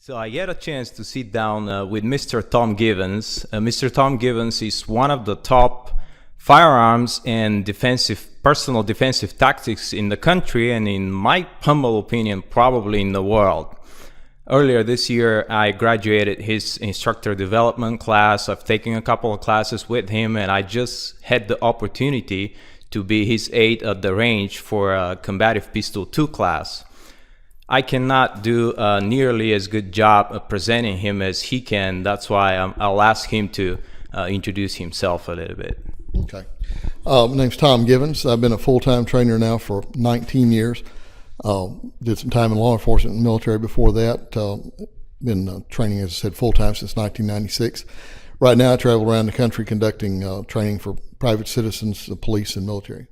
So I get a chance to sit down with Mr. Tom Givens. Mr. Tom Givens is one of the top firearms and personal defensive tactics in the country, and in my humble opinion, probably in the world. Earlier this year, I graduated his instructor development class. I've taken a couple of classes with him, and I just had the opportunity to be his aide at the range for a combative pistol 2 class. I cannot do nearly as good job of presenting him as he can. That's why I'll ask him to introduce himself a little bit. Okay. My name's Tom Givens. I've been a full-time trainer now for 19 years. Did some time in law enforcement and military before that. Been training, as I said, full-time since 1996. Right now I travel around the country conducting training for private citizens, the police, and military.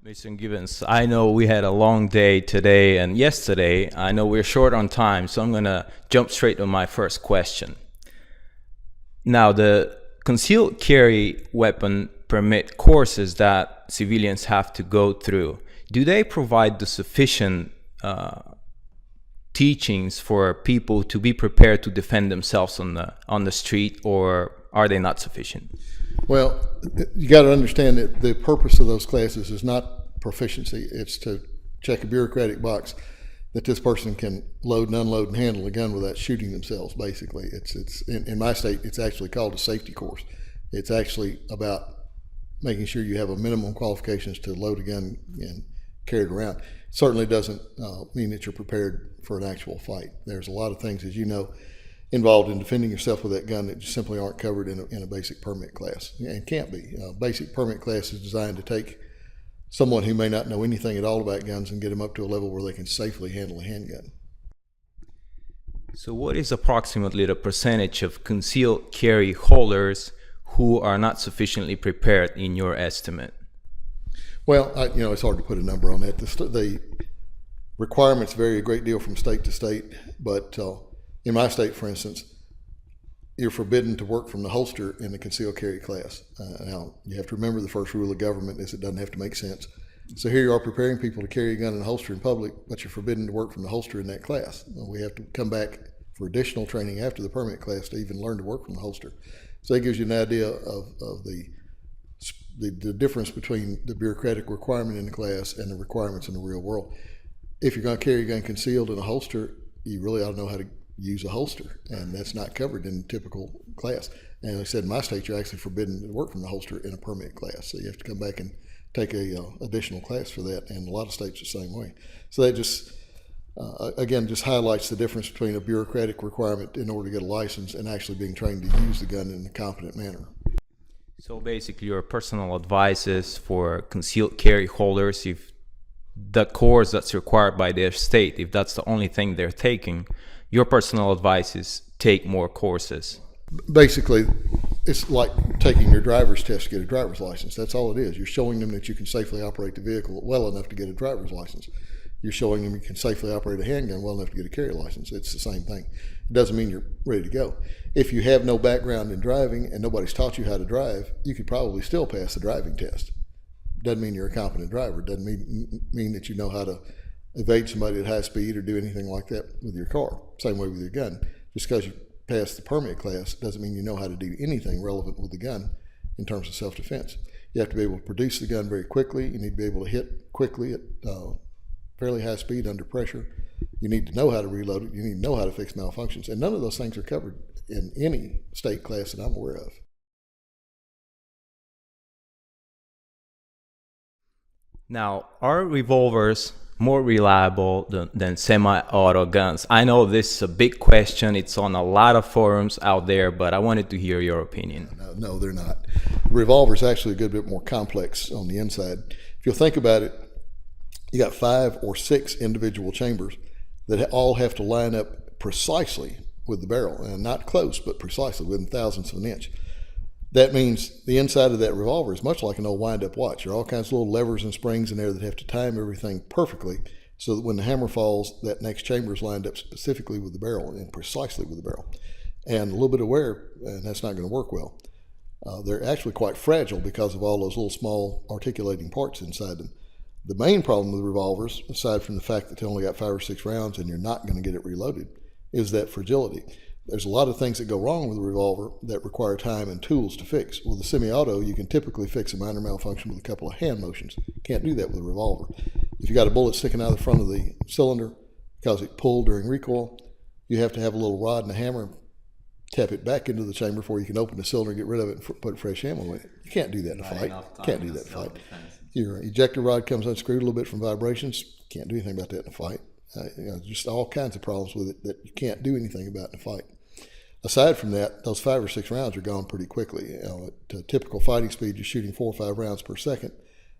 Mr. Givens, I know we had a long day today and yesterday. I know we're short on time, so I'm going to jump straight to my first question. Now, the concealed carry weapon permit courses that civilians have to go through, do they provide the sufficient teachings for people to be prepared to defend themselves on the street, or are they not sufficient? Well, you got to understand that the purpose of those classes is not proficiency. It's to check a bureaucratic box that this person can load and unload and handle a gun without shooting themselves. Basically, it's in my state, it's actually called a safety course. It's actually about making sure you have a minimum qualifications to load a gun and carry it around. It certainly doesn't mean that you're prepared for an actual fight. There's a lot of things, as you know, involved in defending yourself with that gun that just simply aren't covered in a basic permit class, and can't be. Basic permit class is designed to take someone who may not know anything at all about guns and get them up to a level where they can safely handle a handgun. So what is approximately the percentage of concealed carry holders who are not sufficiently prepared in your estimate? Well, it's hard to put a number on that. The requirements vary a great deal from state to state, but in my state, for instance, you're forbidden to work from the holster in the concealed carry class. Now, you have to remember the first rule of government is it doesn't have to make sense. So here you are preparing people to carry a gun in a holster in public, but you're forbidden to work from the holster in that class. We have to come back for additional training after the permit class to even learn to work from the holster. So that gives you an idea of the difference between the bureaucratic requirement in the class and the requirements in the real world. If you're going to carry a gun concealed in a holster, you really ought to know how to use a holster, and that's not covered in the typical class. And like I said, in my state, you're actually forbidden to work from the holster in a permit class, so you have to come back and take a additional class for that, and a lot of states are the same way. So that just again just highlights the difference between a bureaucratic requirement in order to get a license and actually being trained to use the gun in a competent manner. So basically, your personal advice is for concealed carry holders, if the course that's required by their state, if that's the only thing they're taking, your personal advice is take more courses. Basically, it's like taking your driver's test to get a driver's license. That's all it is. You're showing them that you can safely operate the vehicle well enough to get a driver's license. You're showing them you can safely operate a handgun well enough to get a carry license. It's the same thing. It doesn't mean you're ready to go. If you have no background in driving and nobody's taught you how to drive, you could probably still pass the driving test. Doesn't mean you're a competent driver. Doesn't mean that you know how to evade somebody at high speed or do anything like that with your car. Same way with your gun. Just because you pass the permit class doesn't mean you know how to do anything relevant with the gun in terms of self-defense. You have to be able to produce the gun very quickly. You need to be able to hit quickly at fairly high speed under pressure. You need to know how to reload it. You need to know how to fix malfunctions. And none of those things are covered in any state class that I'm aware of. Now, are revolvers more reliable than semi-auto guns? I know this is a big question. It's on a lot of forums out there, but I wanted to hear your opinion. No, they're not. Revolver is actually a good bit more complex on the inside. If you'll think about it, you got 5 or 6 individual chambers that all have to line up precisely with the barrel, and not close, but precisely within thousandths of an inch. That means the inside of that revolver is much like an old wind-up watch. There are all kinds of little levers and springs in there that have to time everything perfectly so that when the hammer falls, that next chamber is lined up specifically with the barrel and precisely with the barrel. And a little bit of wear, and that's not going to work well. They're actually quite fragile because of all those little small articulating parts inside them. The main problem with revolvers, aside from the fact that they only got 5 or 6 rounds and you're not going to get it reloaded, is that fragility. There's a lot of things that go wrong with a revolver that require time and tools to fix. With a semi-auto, you can typically fix a minor malfunction with a couple of hand motions. Can't do that with a revolver. If you got a bullet sticking out of the front of the cylinder because it pulled during recoil, you have to have a little rod and a hammer, tap it back into the chamber before you can open the cylinder, get rid of it, and put fresh ammo in it. You can't do that in a fight. Can't do that in a fight. Your ejector rod comes unscrewed a little bit from vibrations. Can't do anything about that in a fight. Just all kinds of problems with it that you can't do anything about in a fight. Aside from that, those 5 or 6 rounds are gone pretty quickly. At a typical fighting speed, you're shooting 4 or 5 rounds per second.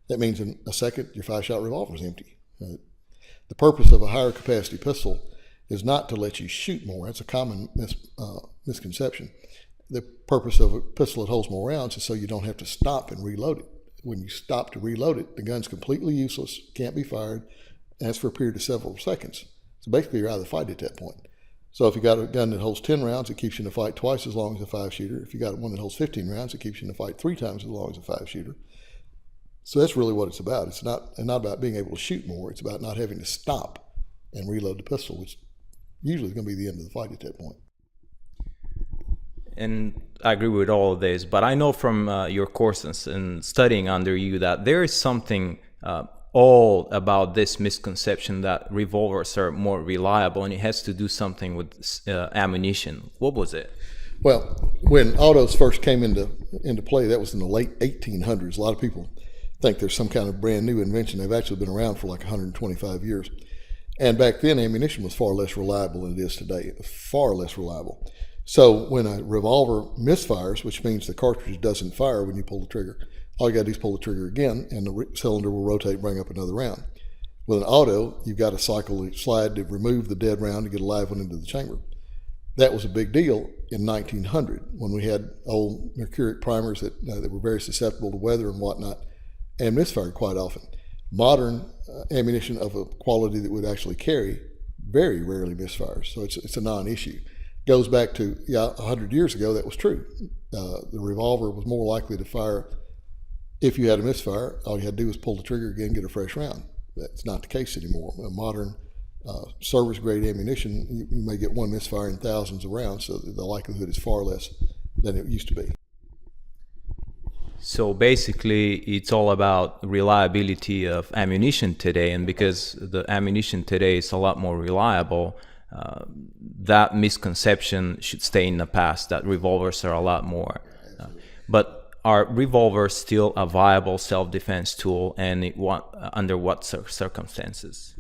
That means in a second, your 5-shot revolver is empty. The purpose of a higher capacity pistol is not to let you shoot more. That's a common misconception. The purpose of a pistol that holds more rounds is so you don't have to stop and reload it. When you stop to reload it, the gun's completely useless, can't be fired, and that's for a period of several seconds. So basically, you're out of the fight at that point. So if you got a gun that holds 10 rounds, it keeps you in the fight twice as long as a 5-shooter. If you got one that holds 15 rounds, it keeps you in the fight 3 times as long as a 5-shooter. So that's really what it's about. It's not about being able to shoot more. It's about not having to stop and reload the pistol, which usually is going to be the end of the fight at that point. And I agree with all of this, but I know from your courses and studying under you that there is something all about this misconception that revolvers are more reliable, and it has to do something with ammunition. What was it? Well, when autos first came into play, that was in the late 1800s. A lot of people think there's some kind of brand new invention. They've actually been around for like 125 years. And back then, ammunition was far less reliable than it is today, far less reliable. So when a revolver misfires, which means the cartridge doesn't fire when you pull the trigger, all you got to do is pull the trigger again, and the cylinder will rotate and bring up another round. With an auto, you've got to cycle the slide to remove the dead round to get a live one into the chamber. That was a big deal in 1900 when we had old mercuric primers that were very susceptible to weather and whatnot, and misfired quite often. Modern ammunition of a quality that would actually carry very rarely misfires, so it's a non-issue. Goes back to 100 years ago, that was true. The revolver was more likely to fire if you had a misfire. All you had to do was pull the trigger again, get a fresh round. That's not the case anymore. Modern service-grade ammunition, you may get one misfire in thousands of rounds, so the likelihood is far less than it used to be. So basically, it's all about reliability of ammunition today, and because the ammunition today is a lot more reliable, that misconception should stay in the past, that revolvers are a lot more. But are revolvers still a viable self-defense tool, and under what circumstances?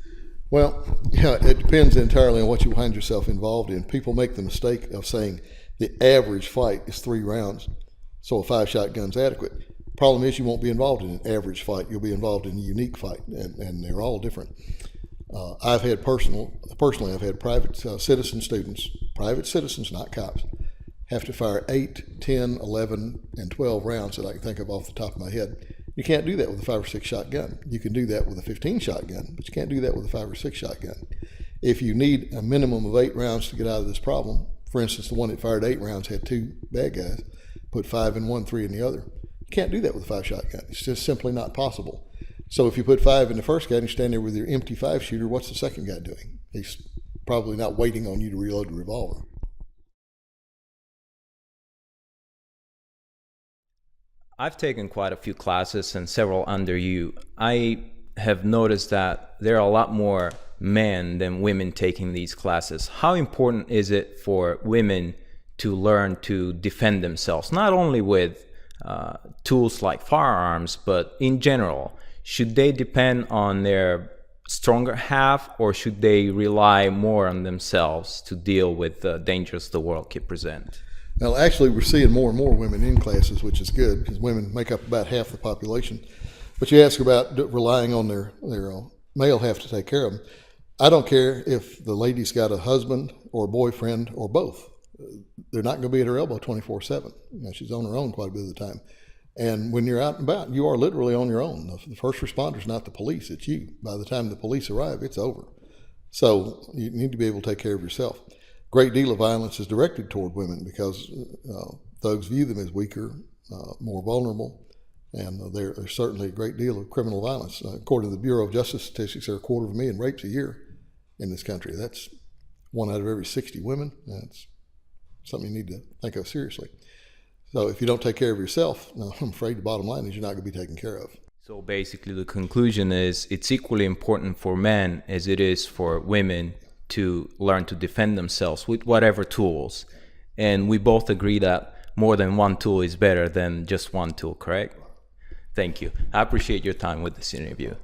Well, it depends entirely on what you find yourself involved in. People make the mistake of saying the average fight is 3 rounds, so a 5-shot gun's adequate. Problem is, you won't be involved in an average fight. You'll be involved in a unique fight, and they're all different. I've had personally, I've had private citizen students, private citizens, not cops, have to fire 8, 10, 11, and 12 rounds that I can think of off the top of my head. You can't do that with a 5 or 6 shot gun. You can do that with a 15-shot gun, but you can't do that with a 5 or 6 shot gun. If you need a minimum of 8 rounds to get out of this problem, for instance, the one that fired 8 rounds had 2 bad guys, put 5 in one, 3 in the other. You can't do that with a 5-shot gun. It's just simply not possible. So if you put 5 in the first guy and you stand there with your empty 5-shooter, what's the second guy doing? He's probably not waiting on you to reload the revolver. I've taken quite a few classes and several under you. I have noticed that there are a lot more men than women taking these classes. How important is it for women to learn to defend themselves, not only with tools like firearms, but in general? Should they depend on their stronger half, or should they rely more on themselves to deal with the dangers the world can present? Now, actually, we're seeing more and more women in classes, which is good, because women make up about half the population. But you ask about relying on their male half to take care of them. I don't care if the lady's got a husband or a boyfriend or both. They're not going to be at her elbow 24/7. She's on her own quite a bit of the time. And when you're out and about, you are literally on your own. The first responder's not the police, it's you. By the time the police arrive, it's over. So you need to be able to take care of yourself. Great deal of violence is directed toward women because thugs view them as weaker, more vulnerable, And there's certainly a great deal of criminal violence. According to the Bureau of Justice statistics, there are 250,000 rapes a year in this country. That's 1 out of every 60 women. That's something you need to think of seriously. So if you don't take care of yourself, I'm afraid the bottom line is you're not going to be taken care of. So basically the conclusion is it's equally important for men as it is for women to learn to defend themselves with whatever tools. And we both agree that more than one tool is better than just one tool, correct? Thank you. I appreciate your time with this interview.